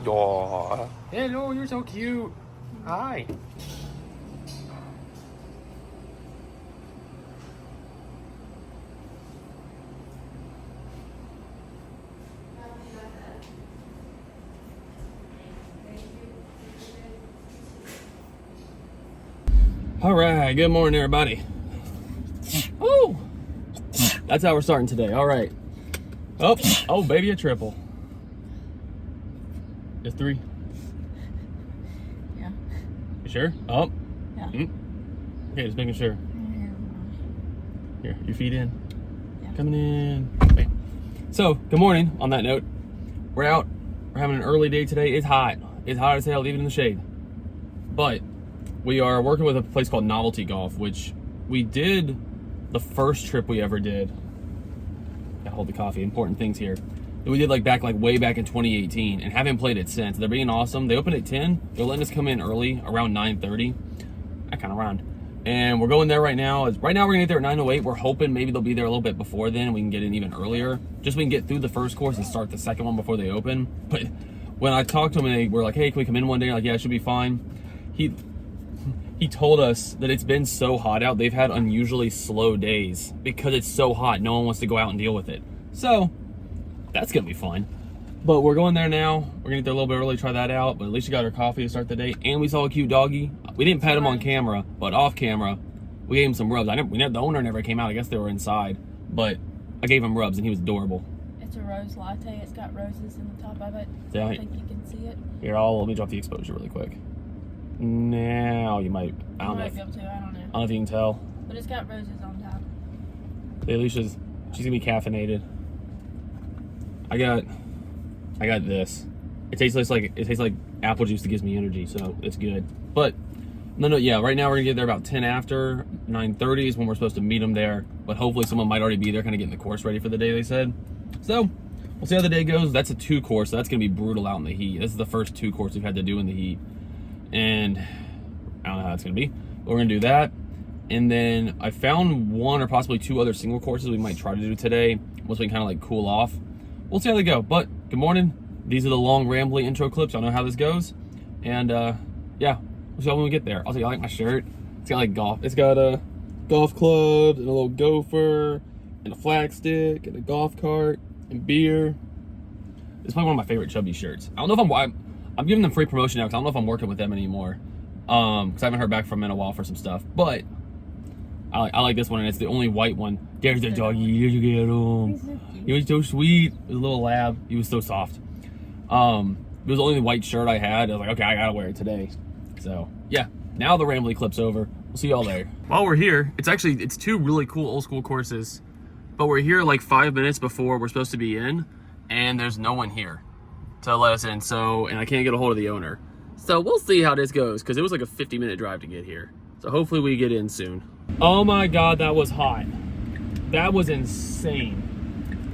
Aw. Hello, you're so cute. Hi. All right, good morning, everybody. Oh, that's how we're starting today. All right. Oh, baby, a triple. Just 3. Yeah. You sure? Oh. Yeah. Okay, just making sure. Here, your feet in. Yeah. Coming in. Okay. So, good morning. On that note, we're out. We're having an early day today. It's hot. It's hot as hell. Leave it in the shade. But we are working with a place called Novelty Golf, which we did the first trip we ever did. Gotta hold the coffee. Important things here. That we did way back in 2018, and haven't played it since. They're being awesome. They opened at 10. They're letting us come in early, around 9:30. I kind of round. And we're going there right now. Right now we're gonna get there at 9:08. We're hoping maybe they'll be there a little bit before then, and we can get in even earlier. Just so we can get through the first course and start the second one before they open. But when I talked to them, they were like, "Hey, can we come in one day?" Like, yeah, it should be fine. He told us that it's been so hot out, they've had unusually slow days because it's so hot. No one wants to go out and deal with it. So that's gonna be fun. But we're going there now. We're gonna get there a little bit early, try that out. But at least you got our coffee to start the day. And we saw a cute doggy. We didn't pet him on camera, but off camera, we gave him some rubs. The owner never came out. I guess they were inside. But I gave him rubs and he was adorable. It's a rose latte. It's got roses in the top of it. Yeah. I think you can see it. Here, let me drop the exposure really quick. Now you might. I don't know. I don't know. I don't know if you can tell. But it's got roses on top. Alicia's, she's gonna be caffeinated. I got this. It tastes like apple juice that gives me energy, so it's good. But no, yeah. Right now we're gonna get there about 10 after 9:30 is when we're supposed to meet them there. But hopefully someone might already be there, kind of getting the course ready for the day. They said. So we'll see how the day goes. That's a 2 course, so that's gonna be brutal out in the heat. This is the first 2 course we've had to do in the heat, and I don't know how it's gonna be. But we're gonna do that. And then I found 1 or possibly 2 other single courses we might try to do today once we can kind of cool off. We'll see how they go. But good morning. These are the long rambly intro clips. Y'all know how this goes. And yeah, we'll see how when we get there. Also, y'all like my shirt? It's got golf. It's got a golf club and a little gopher and a flag stick and a golf cart and beer. It's probably one of my favorite Chubby shirts. I don't know if I'm giving them free promotion now because I don't know if I'm working with them anymore. Because I haven't heard back from them in a while for some stuff. But I like this one, and it's the only white one. There's the doggy. Here you get him. He was so sweet. It was a little lab. He was so soft. It was the only white shirt I had. I was like, okay, I gotta wear it today. So yeah. Now the rambly clip's over. We'll see y'all there. While we're here, it's 2 really cool old school courses, but we're here 5 minutes before we're supposed to be in, and there's no one here to let us in. So, and I can't get a hold of the owner. So we'll see how this goes, because it was a 50-minute drive to get here. So hopefully we get in soon. Oh my God, that was hot. That was insane.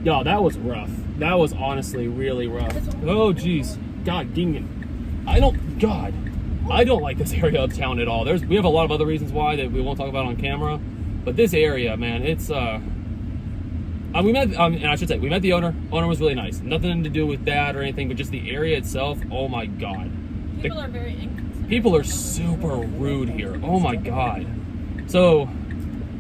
Yo, that was rough. That was honestly really rough. Oh geez, God dang it. I don't like this area of town at all. We have a lot of other reasons why that we won't talk about on camera, but this area, man, it's we met the owner. Owner was really nice. Nothing to do with that or anything, but just the area itself. Oh my God. People are very inconsiderate. People are super rude here. Oh my God. So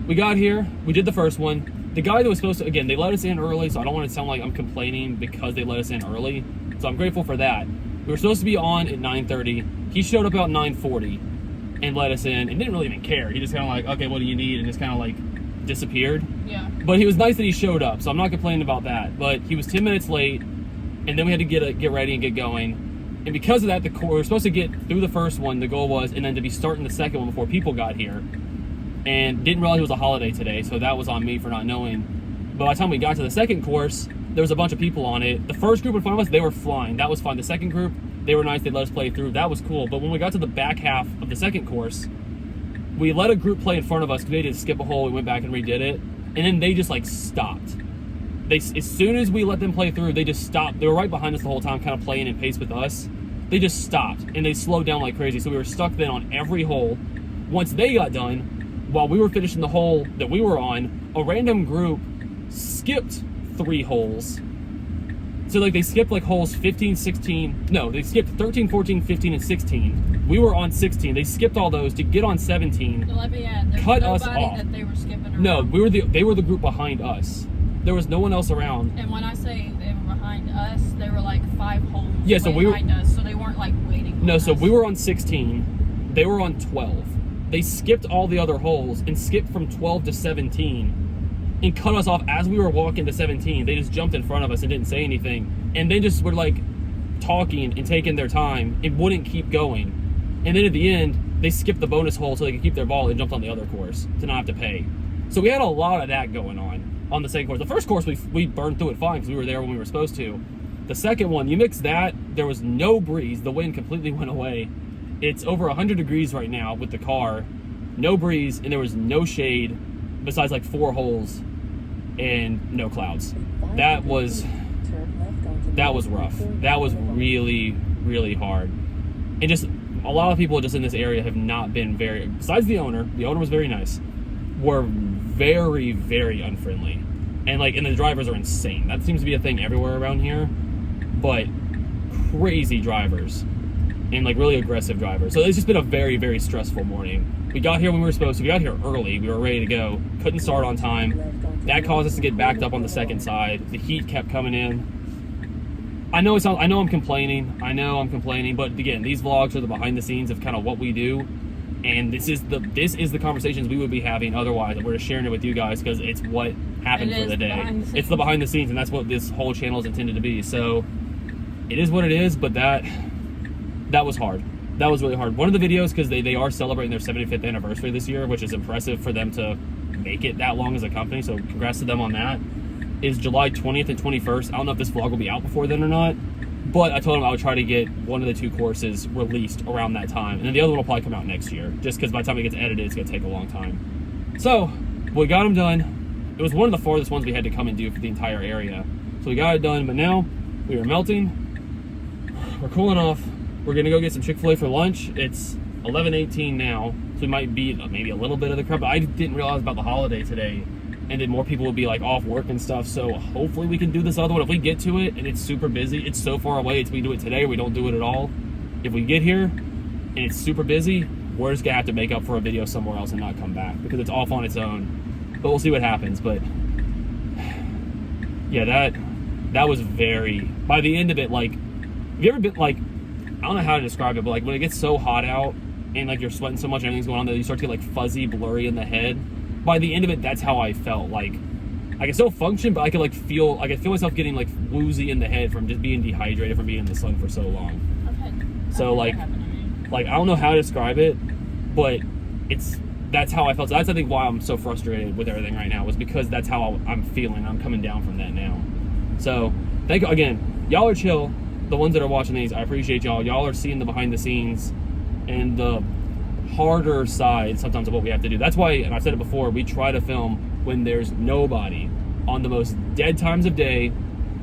we got here, we did the first one. The guy that was supposed to, again, they let us in early, so I don't want to sound like I'm complaining because they let us in early. So I'm grateful for that. We were supposed to be on at 9:30. He showed up about 9:40 and let us in and didn't really even care. He just kind of okay, what do you need? And just kind of disappeared. Yeah. But he was nice that he showed up, so I'm not complaining about that. But he was 10 minutes late, and then we had to get ready and get going. And because of that, we were supposed to get through the first one, the goal was, and then to be starting the second one before people got here. And didn't realize it was a holiday today, so that was on me for not knowing. But by the time we got to the second course, there was a bunch of people on it. The first group in front of us, they were flying. That was fine. The second group, they were nice. They let us play through. That was cool. But when we got to the back half of the second course, we let a group play in front of us because they did skip a hole. We went back and redid it. And then they just stopped. As soon as we let them play through, they just stopped. They were right behind us the whole time, kind of playing in pace with us. They just stopped and they slowed down like crazy. So we were stuck then on every hole. Once they got done, while we were finishing the hole that we were on, a random group skipped 3 holes So like they skipped like holes 15, 16. No, they skipped 13, 14, 15, and 16. We were on 16. They skipped all those to get on 17. So let me add, there's Cut nobody us off. that they were skipping around. No, they were the group behind us. There was no one else around. And when I say they were behind us, they were like 5 holes So we were behind us, so they weren't like waiting. No, on so us. we were on 16. They were on 12. They skipped all the other holes and skipped from 12 to 17 and cut us off as we were walking to 17. They just jumped in front of us and didn't say anything. And they just were like talking and taking their time and wouldn't keep going. And then at the end, they skipped the bonus hole so they could keep their ball and jumped on the other course to not have to pay. So we had a lot of that going on the second course. The first course, we burned through it fine because we were there when we were supposed to. The second one, you mix that, there was no breeze. The wind completely went away. It's over 100 degrees right now with the car. No breeze, and there was no shade besides like 4 holes and no clouds. That was rough. That was really, really hard. And just a lot of people just in this area have not been very, besides the owner was very nice, were very, very unfriendly. And the drivers are insane. That seems to be a thing everywhere around here. But crazy drivers and like really aggressive drivers. So it's just been a very, very stressful morning. We got here when we were supposed to. We got here early. We were ready to go. Couldn't start on time. That caused us to get backed up on the second side. The heat kept coming in. I know I'm complaining. But again, these vlogs are the behind the scenes of kind of what we do. And this is the conversations we would be having otherwise. We're just sharing it with you guys because it's what happened for the day. It's the behind the scenes, and that's what this whole channel is intended to be. So it is what it is, but that was hard. That was really hard. One of the videos, because they are celebrating their 75th anniversary this year, which is impressive for them to make it that long as a company, so congrats to them on that, is July 20th and 21st. I don't know if this vlog will be out before then or not, but I told them I would try to get one of the 2 courses released around that time, and then the other one will probably come out next year, just because by the time it gets edited, it's going to take a long time. So we got them done. It was one of the farthest ones we had to come and do for the entire area, so we got it done. But now we are melting, we're cooling off. We're gonna go get some Chick-fil-A for lunch. It's 11:18 now, so we might beat maybe a little bit of the crowd, but I didn't realize about the holiday today, and then more people will be like off work and stuff, so hopefully we can do this other one. If we get to it and it's super busy, it's so far away, we do it today or we don't do it at all. If we get here and it's super busy, we're just gonna have to make up for a video somewhere else and not come back because it's off on its own. But we'll see what happens. But yeah, that was very, by the end of it, like, have you ever been like, I don't know how to describe it, but like when it gets so hot out and like you're sweating so much and everything's going on that you start to get like fuzzy, blurry in the head. By the end of it, that's how I felt. Like I can still function, but I could feel myself getting like woozy in the head from just being dehydrated from being in the sun for so long. So like I don't know how to describe it, but that's how I felt. So that's I think why I'm so frustrated with everything right now, was because that's how I'm feeling. I'm coming down from that now. So thank you again. Y'all are chill. The ones that are watching these, I appreciate y'all. Y'all are seeing the behind the scenes and the harder side sometimes of what we have to do. That's why, and I've said it before, we try to film when there's nobody, on the most dead times of day,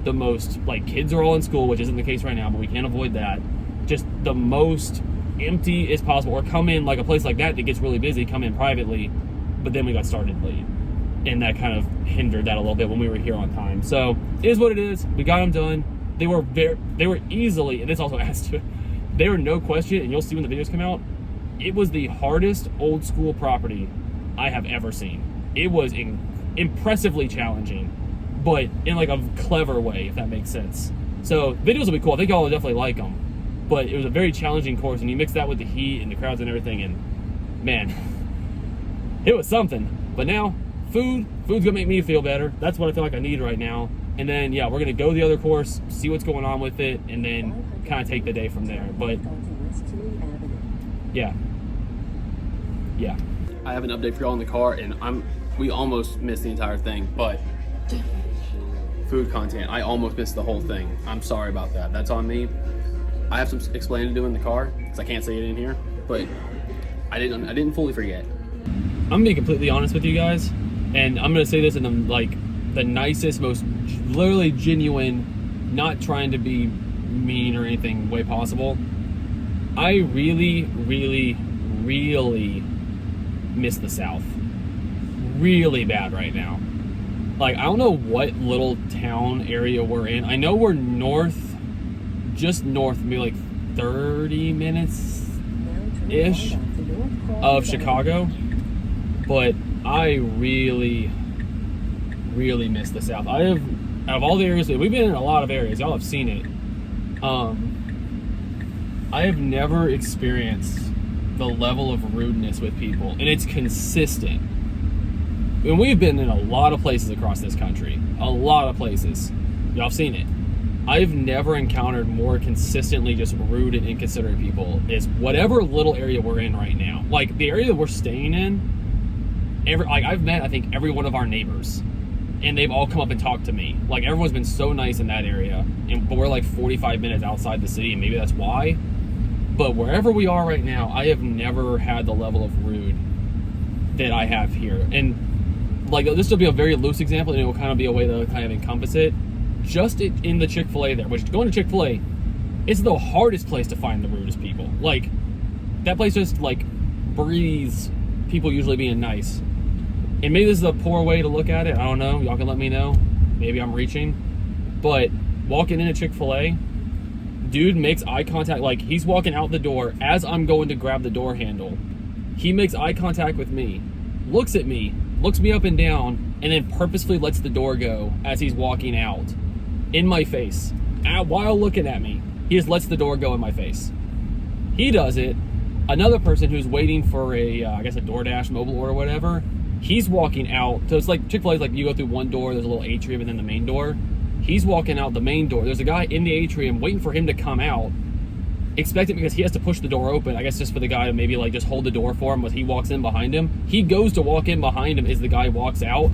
the most, like, kids are all in school, which isn't the case right now, but we can't avoid that. Just the most empty as possible, or come in like a place like that gets really busy, come in privately, but then we got started late. And that kind of hindered that a little bit when we were here on time. So it is what it is. We got them done. They were easily, and this also adds to it, they were no question, and you'll see when the videos come out, it was the hardest old school property I have ever seen. It was impressively challenging, but in like a clever way, if that makes sense. So videos will be cool. I think y'all will definitely like them, but it was a very challenging course, and you mix that with the heat and the crowds and everything, and man, it was something. But now, food's gonna make me feel better. That's what I feel like I need right now. And then, yeah, we're gonna go the other course, see what's going on with it, and then kind of take the day from there. But yeah. I have an update for y'all in the car, and we almost missed the entire thing, but food content, I almost missed the whole thing. I'm sorry about that. That's on me. I have some explaining to do in the car because I can't say it in here, but I didn't fully forget. I'm gonna be completely honest with you guys, and I'm gonna say this in the nicest, most literally genuine, not trying to be mean or anything way possible. I really, really, really miss the South. Really bad right now. Like, I don't know what little town area we're in. I know we're north, just north, maybe like 30 minutes ish of Chicago, but I really miss the South. Out of all the areas, we've been in a lot of areas, y'all have seen it. I have never experienced the level of rudeness with people, and it's consistent. And we've been in a lot of places across this country, a lot of places. Y'all have seen it. I've never encountered more consistently just rude and inconsiderate people is whatever little area we're in right now. Like, the area that we're staying in, I've met, I think, every one of our neighbors, and they've all come up and talked to me. Like, everyone's been so nice in that area, but we're like 45 minutes outside the city, and maybe that's why. But wherever we are right now, I have never had the level of rude that I have here. And like, this will be a very loose example, and it will kind of be a way to kind of encompass it. Just in the Chick-fil-A there, which going to Chick-fil-A, it's the hardest place to find the rudest people. Like, that place just like breathes people usually being nice. And maybe this is a poor way to look at it. I don't know. Y'all can let me know. Maybe I'm reaching. But walking into Chick-fil-A, dude makes eye contact. Like, he's walking out the door as I'm going to grab the door handle. He makes eye contact with me, looks at me, looks me up and down, and then purposefully lets the door go as he's walking out in my face while looking at me. He just lets the door go in my face. He does it. Another person who's waiting for I guess a DoorDash mobile order or whatever, he's walking out. So it's like Chick-fil-A is like you go through one door, there's a little atrium, and then the main door. He's walking out the main door. There's a guy in the atrium waiting for him to come out, expecting, because he has to push the door open, I guess just for the guy to maybe like just hold the door for him as he walks in behind him. He goes to walk in behind him as the guy walks out.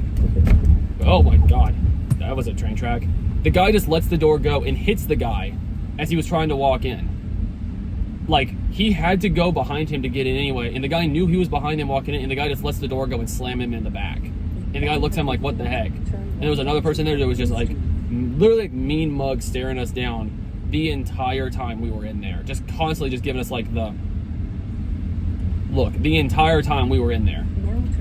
Oh my God, that was a train track. The guy just lets the door go and hits the guy as he was trying to walk in. Like, he had to go behind him to get in anyway, and the guy knew he was behind him walking in, and the guy just lets the door go and slam him in the back. And the guy looks at him like, what the heck? And there was another person there that was just like, literally like mean mug staring us down the entire time we were in there. Just constantly just giving us like the look the entire time we were in there.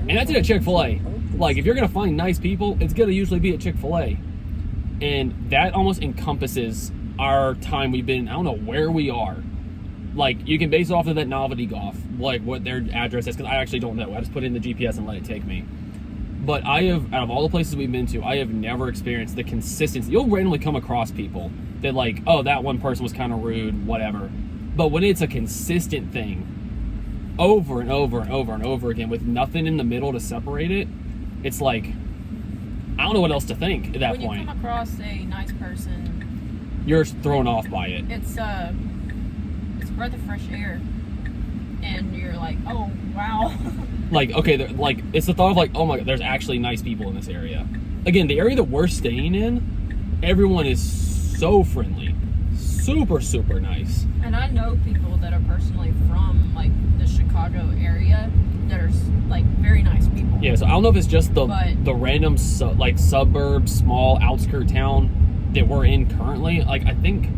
And that's at a Chick-fil-A. Like, if you're gonna find nice people, it's gonna usually be at Chick-fil-A. And that almost encompasses our time we've been, I don't know where we are. Like, you can base it off of that Novelty Golf, like what their address is, because I actually don't know. I just put it in the GPS and let it take me. But I have, out of all the places we've been to, I have never experienced the consistency. You'll randomly come across people that like, oh, that one person was kind of rude, whatever. But when it's a consistent thing, over and over and over and over again, with nothing in the middle to separate it, it's like, I don't know what else to think at that point. When you come across a nice person, you're thrown off by it. It's a breath of fresh air, and you're like, oh wow. Like, okay, like, it's the thought of like, oh my God, there's actually nice people in this area. Again, the area that we're staying in, everyone is so friendly, super nice. And I know people that are personally from like the Chicago area that are like very nice people. Yeah, so I don't know if it's just the random like suburb, small outskirt town that we're in currently. Like, I think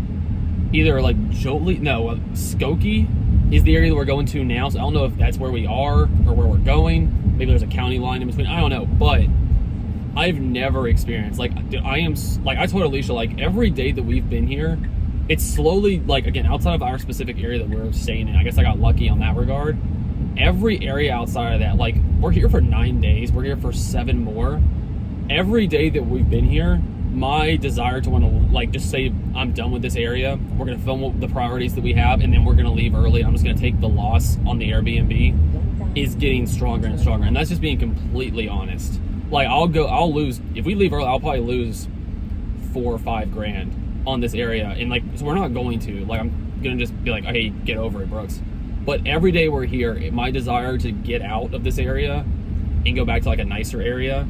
either like Skokie is the area that we're going to now. So I don't know if that's where we are or where we're going. Maybe there's a county line in between. I don't know, but I've never experienced, like, I told Alicia, like, every day that we've been here, it's slowly, like, again, outside of our specific area that we're staying in, I guess I got lucky on that regard. Every area outside of that, like, we're here for 9 days, we're here for 7 more. Every day that we've been here, my desire to want to, like, just say I'm done with this area, we're going to film the priorities that we have, and then we're going to leave early, and I'm just going to take the loss on the Airbnb, is getting stronger and stronger. And that's just being completely honest. Like, I'll lose, if we leave early, I'll probably lose $4 or $5 grand on this area. And like, so we're not going to, like, I'm going to just be like, hey, get over it, Brooks. But every day we're here, my desire to get out of this area and go back to like a nicer area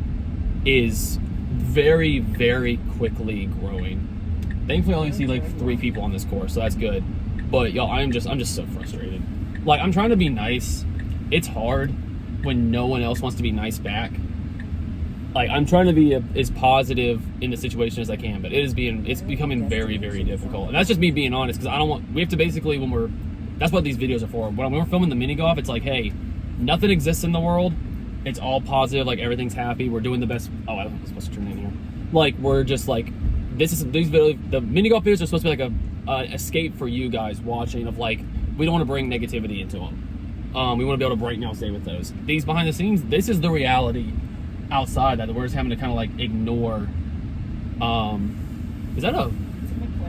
is very, very quickly growing. Thankfully, I only see like 3 people on this course, so that's good. But y'all, I'm just so frustrated. Like, I'm trying to be nice. It's hard when no one else wants to be nice back. Like, I'm trying to be as positive in the situation as I can, but it's becoming very, very difficult. And that's just me being honest, because we have to basically, that's what these videos are for. When we're filming the mini golf, it's like, hey, nothing exists in the world. It's all positive, like everything's happy. We're doing the best. Oh, I was supposed to turn in here. Like we're just like, the mini golf videos are supposed to be like a escape for you guys watching. Of like, we don't want to bring negativity into them. We want to be able to brighten y'all's day with those. These behind the scenes, this is the reality outside that we're just having to kind of like ignore. Is that a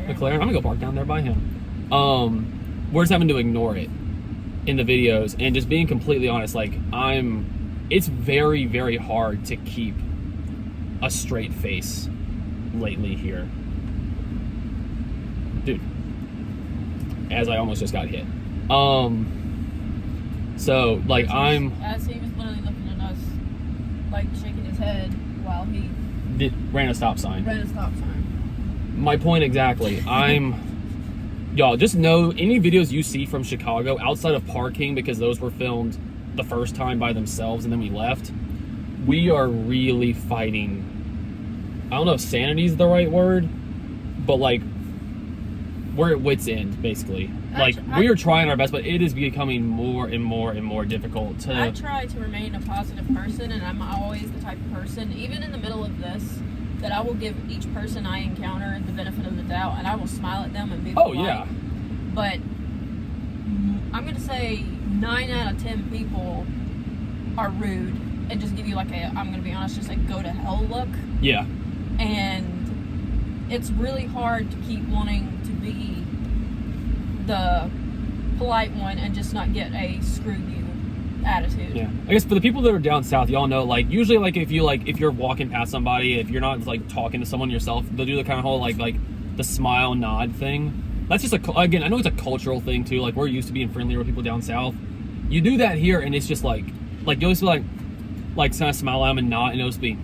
McLaren? I'm gonna go park down there by him. We're just having to ignore it in the videos and just being completely honest. Like it's very, very hard to keep a straight face lately here, dude. As I almost just got hit. So like as he was literally looking at us, like shaking his head while he ran a stop sign. My point exactly. Y'all just know any videos you see from Chicago outside of parking, because those were filmed the first time by themselves and then we left. We are really fighting. I don't know if sanity is the right word, but like we're at wit's end basically. Like we are trying our best, but it is becoming more and more and more difficult to. I try to remain a positive person, and I'm always the type of person, even in the middle of this, that I will give each person I encounter the benefit of the doubt, and I will smile at them and be polite. Oh yeah. But I'm gonna say 9 out of 10 people are rude and just give you like I'm gonna be honest, just like go to hell look. Yeah. And it's really hard to keep wanting to be the polite one and just not get a screw you attitude. Yeah. I guess for the people that are down south, y'all know, like usually like if you're walking past somebody, if you're not like talking to someone yourself, they'll do the kind of whole like the smile nod thing. That's just again, I know it's a cultural thing too. Like we're used to being friendlier with people down south. You do that here and it's just like you'll just be like kind of smile at them and nod, and it'll just be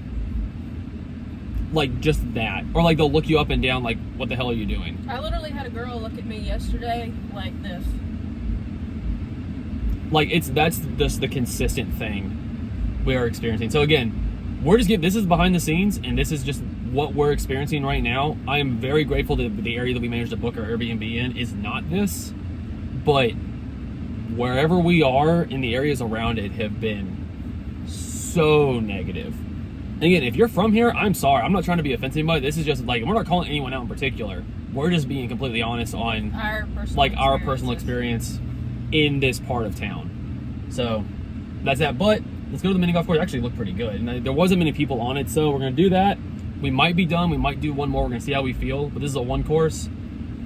like just that. Or like they'll look you up and down like, what the hell are you doing? I literally had a girl look at me yesterday like this. Like that's just the consistent thing we're experiencing. So again, this is behind the scenes, and this is just what we're experiencing right now. I am very grateful that the area that we managed to book our Airbnb in is not this, but wherever we are in the areas around it have been so negative. And again, if you're from here, I'm sorry. I'm not trying to be offensive to anybody. This is just like, we're not calling anyone out in particular. We're just being completely honest on our personal experience in this part of town. So that's that. But let's go to the mini golf course. It actually looked pretty good, and there wasn't many people on it, so we're gonna do that. We might be done. We might do one more. We're gonna see how we feel. But this is a one course,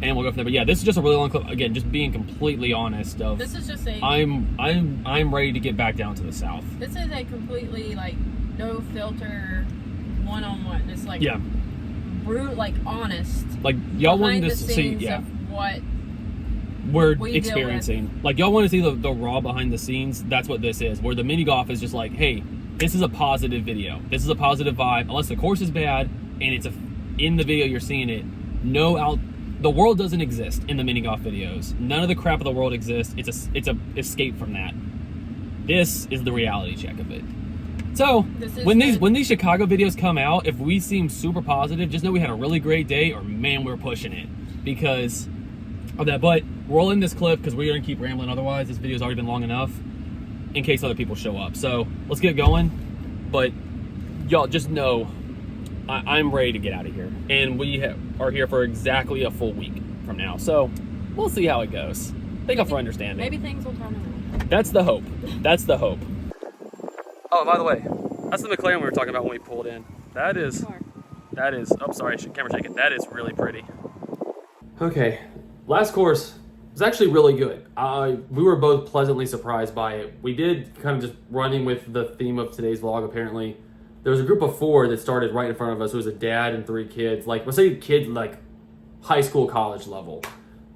and we'll go from there. But yeah, this is just a really long clip. Again, just being completely honest. This is just I'm ready to get back down to the south. This is a completely like no filter, one-on-one. It's like brute, like honest. Like y'all wanted to see of what we're experiencing. Like y'all want to see the raw behind the scenes. That's what this is. Where the mini golf is just like, hey, this is a positive video. This is a positive vibe. Unless the course is bad and it's in the video you're seeing it. The world doesn't exist in the mini golf videos. None of the crap of the world exists. It's a escape from that. This is the reality check of it. So when these Chicago videos come out, if we seem super positive, just know we had a really great day, or man, we're pushing it because of that. But roll in this clip because we're gonna keep rambling. Otherwise, this video's already been long enough in case other people show up. So let's get going. But y'all just know I'm ready to get out of here, and we are here for exactly a full week from now. So we'll see how it goes. Thank you for understanding. Maybe things will turn around. That's the hope. That's the hope. Oh, by the way, that's the McLaren we were talking about when we pulled in. That is, oh, sorry, camera shaking. That is really pretty. Okay, last course was actually really good. We were both pleasantly surprised by it. We did kind of just running with the theme of today's vlog, apparently. There was a group of 4 that started right in front of us. It was a dad and 3 kids. Like, let's say kids like high school, college level.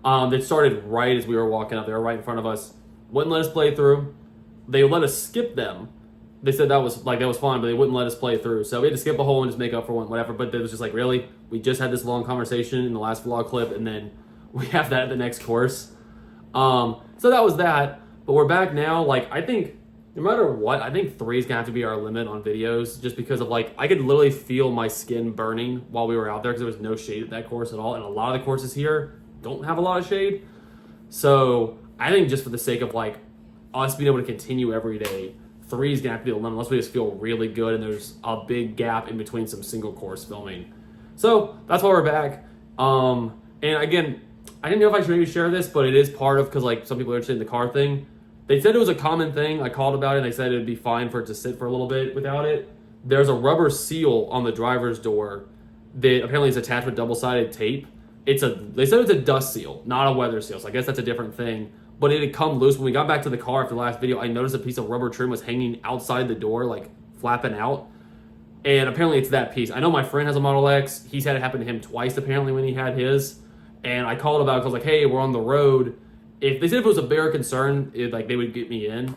That started right as we were walking up. They were right in front of us. Wouldn't let us play through. They let us skip them. They said that was fine, but they wouldn't let us play through. So we had to skip a hole and just make up for one, whatever. But it was just like, really? We just had this long conversation in the last vlog clip, and then we have that at the next course. So that was that. But we're back now. Like, I think no matter what, I think 3 is gonna have to be our limit on videos, just because of like, I could literally feel my skin burning while we were out there because there was no shade at that course at all. And a lot of the courses here don't have a lot of shade. So I think just for the sake of like us being able to continue every day, 3 is gonna have to be the limit unless we just feel really good and there's a big gap in between some single course filming. So that's why we're back. And again, I didn't know if I should maybe share this, but it is part of, because like some people are interested in the car thing. They said it was a common thing. I called about it and they said it'd be fine for it to sit for a little bit without it. There's a rubber seal on the driver's door that apparently is attached with double-sided tape. They said it's a dust seal, not a weather seal. So I guess that's a different thing. But it had come loose. When we got back to the car after the last video, I noticed a piece of rubber trim was hanging outside the door, like flapping out. And apparently it's that piece. I know my friend has a Model X. He's had it happen to him twice apparently when he had his. And I called about it because I was like, hey, we're on the road. If they said if it was a bigger concern, like they would get me in.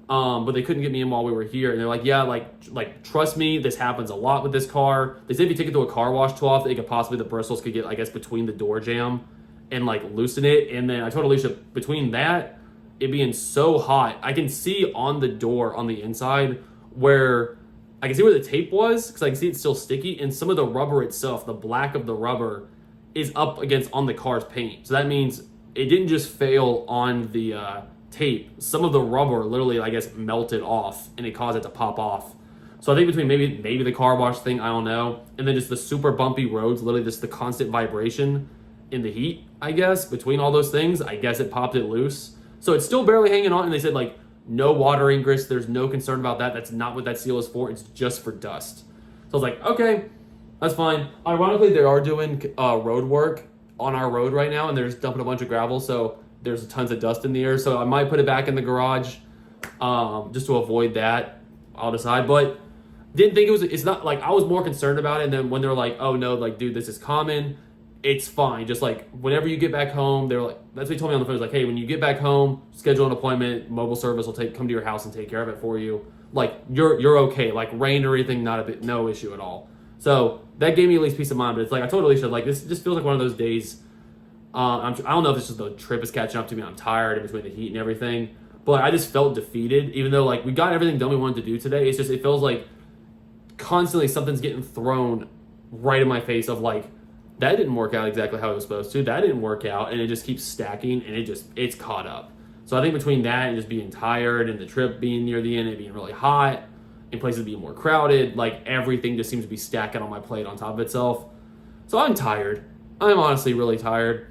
But they couldn't get me in while we were here. And they're like, yeah, like trust me, this happens a lot with this car. They said if you take it to a car wash too often, it could possibly, the bristles could get, I guess, between the door jamb and like loosen it. And then I told Alicia, between that, it being so hot, I can see on the door on the inside where I can see where the tape was, because I can see it's still sticky, and some of the rubber itself, the black of the rubber, is up against on the car's paint. So that means it didn't just fail on the tape. Some of the rubber literally, I guess, melted off, and it caused it to pop off. So I think between maybe the car wash thing, I don't know, and then just the super bumpy roads, literally just the constant vibration in the heat, I guess, between all those things, I guess it popped it loose. So it's still barely hanging on, and they said, like, no water ingress, there's no concern about that. That's not what that seal is for. It's just for dust. So I was like, okay, that's fine. Ironically, they are doing road work on our road right now, and they're just dumping a bunch of gravel, so there's tons of dust in the air. So I might put it back in the garage just to avoid that. I'll decide. But didn't think it's not, like, I was more concerned about it, and then when they're like, oh, no, like, dude, this is common, it's fine. Just like whenever you get back home, they're like, that's what he told me on the phone. He's like, hey, when you get back home, schedule an appointment. Mobile service will come to your house and take care of it for you. Like you're okay. Like rain or anything, no issue at all. So that gave me at least peace of mind. But it's like I told Alicia, like this just feels like one of those days. I don't know if it's just the trip is catching up to me. I'm tired in between the heat and everything. But I just felt defeated, even though like we got everything done we wanted to do today. It's just it feels like constantly something's getting thrown right in my face of like, that didn't work out exactly how it was supposed to. That didn't work out, and it just keeps stacking, and it's caught up. So I think between that and just being tired and the trip being near the end, it being really hot, and places being more crowded, like everything just seems to be stacking on my plate on top of itself. So I'm tired. I'm honestly really tired,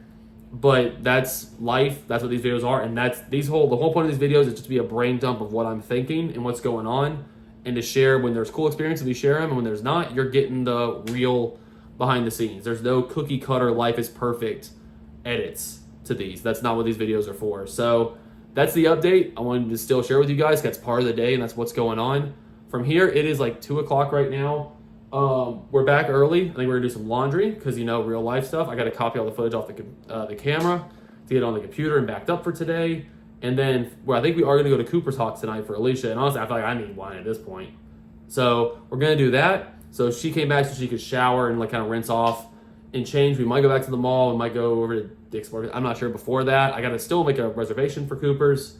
but that's life. That's what these videos are, and the whole point of these videos is just to be a brain dump of what I'm thinking and what's going on, and to share when there's cool experiences, we share them, and when there's not, you're getting the real behind the scenes. There's no cookie cutter life is perfect edits to these. That's not what these videos are for. So that's the update I wanted to still share with you guys. That's part of the day, and that's what's going on. From here, it is like 2 o'clock right now. We're back early. I think we're gonna do some laundry because, you know, real life stuff. I got to copy all the footage off the camera to get it on the computer and backed up for today. And then I think we are gonna go to Cooper's Hawk tonight for Alicia. And honestly, I feel like I need wine at this point. So we're gonna do that. So she came back so she could shower and like kind of rinse off and change. We might go back to the mall. We might go over to Dick's Burger. I'm not sure before that. I got to still make a reservation for Cooper's.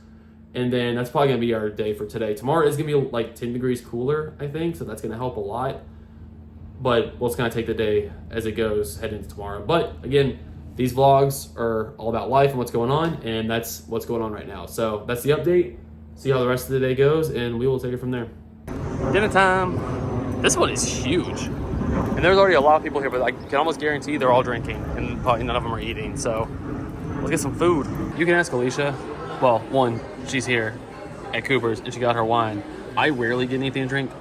And then that's probably going to be our day for today. Tomorrow is going to be like 10 degrees cooler, I think. So that's going to help a lot. But we'll just kind of take the day as it goes, head into tomorrow. But again, these vlogs are all about life and what's going on. And that's what's going on right now. So that's the update. See how the rest of the day goes. And we will take it from there. Dinner time. This one is huge, and there's already a lot of people here, but I can almost guarantee they're all drinking, and probably none of them are eating, so let's get some food. You can ask Alicia. Well, one, she's here at Cooper's, and she got her wine. I rarely get anything to drink.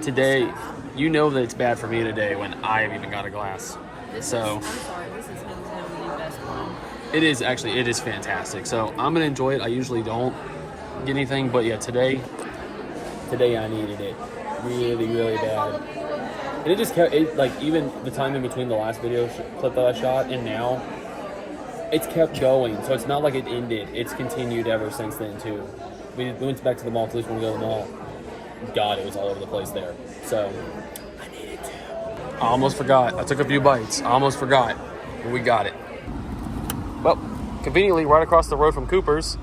Today, you know that it's bad for me today when I've even got a glass. I'm sorry, this is hands down the best wine. It is fantastic, so I'm going to enjoy it. I usually don't get anything, but yeah, today I needed it. Really, really bad. And it just kept, like, even the time in between the last video clip that I shot and now, it's kept going. So it's not like it ended. It's continued ever since then, too. We went back to the mall, at least when we go to the mall. God, it was all over the place there. So, I needed to. I almost forgot. I took a few bites. I almost forgot. But we got it. Well, conveniently, right across the road from Cooper's,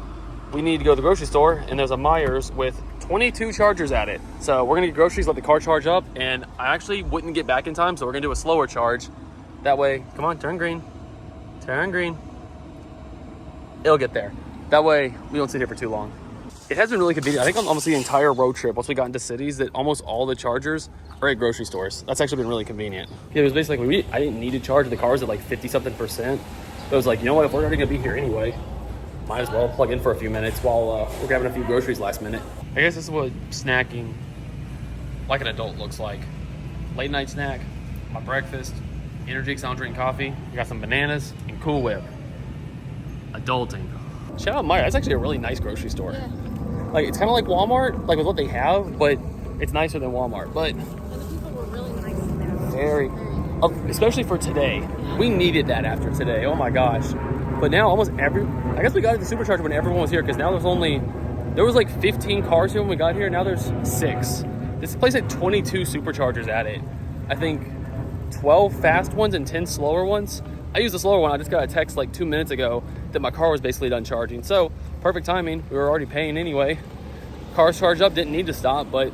we need to go to the grocery store, and there's a Myers with 22 chargers at it. So we're gonna get groceries, let the car charge up, and I actually wouldn't get back in time, so we're gonna do a slower charge. That way, come on, turn green. Turn green. It'll get there. That way, we don't sit here for too long. It has been really convenient. I think on almost the entire road trip, once we got into cities, that almost all the chargers are at grocery stores. That's actually been really convenient. Yeah, it was basically like I didn't need to charge the cars at like 50-something%. It was like, you know what, if we're already gonna be here anyway, might as well plug in for a few minutes while we're grabbing a few groceries last minute. I guess this is what snacking like an adult looks like. Late night snack, my breakfast, energy because I don't drink coffee. I got some bananas and Cool Whip. Adulting. Shout out Meijer. That's actually a really nice grocery store. Yeah. Like, it's kind of like Walmart, like with what they have, but it's nicer than Walmart. But And the people were really nice there. very, especially for today. We needed that after today. Oh my gosh. But now almost I guess we got at the supercharger when everyone was here, because now there was like 15 cars here when we got here. Now there's 6. This place had 22 superchargers at it. I think 12 fast ones and 10 slower ones. I used the slower one. I just got a text like 2 minutes ago that my car was basically done charging. So perfect timing. We were already paying anyway. Car's charged up, didn't need to stop, but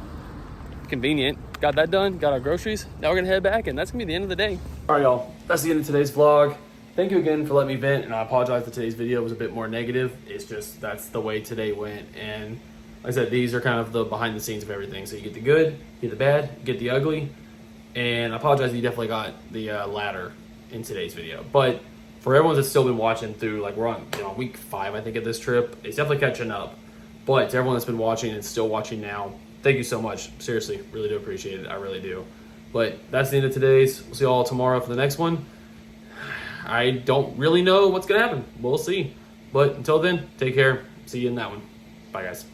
convenient. Got that done, got our groceries. Now we're gonna head back, and that's gonna be the end of the day. All right, y'all, that's the end of today's vlog. Thank you again for letting me vent, and I apologize that today's video was a bit more negative. It's just, that's the way today went. And like I said, these are kind of the behind the scenes of everything. So you get the good, you get the bad, you get the ugly. And I apologize that you definitely got the latter in today's video. But for everyone that's still been watching through, like, we're on week 5, I think, of this trip. It's definitely catching up. But to everyone that's been watching and still watching now, thank you so much. Seriously, really do appreciate it. I really do. But that's the end of today's. We'll see you all tomorrow for the next one. I don't really know what's going to happen. We'll see. But until then, take care. See you in that one. Bye, guys.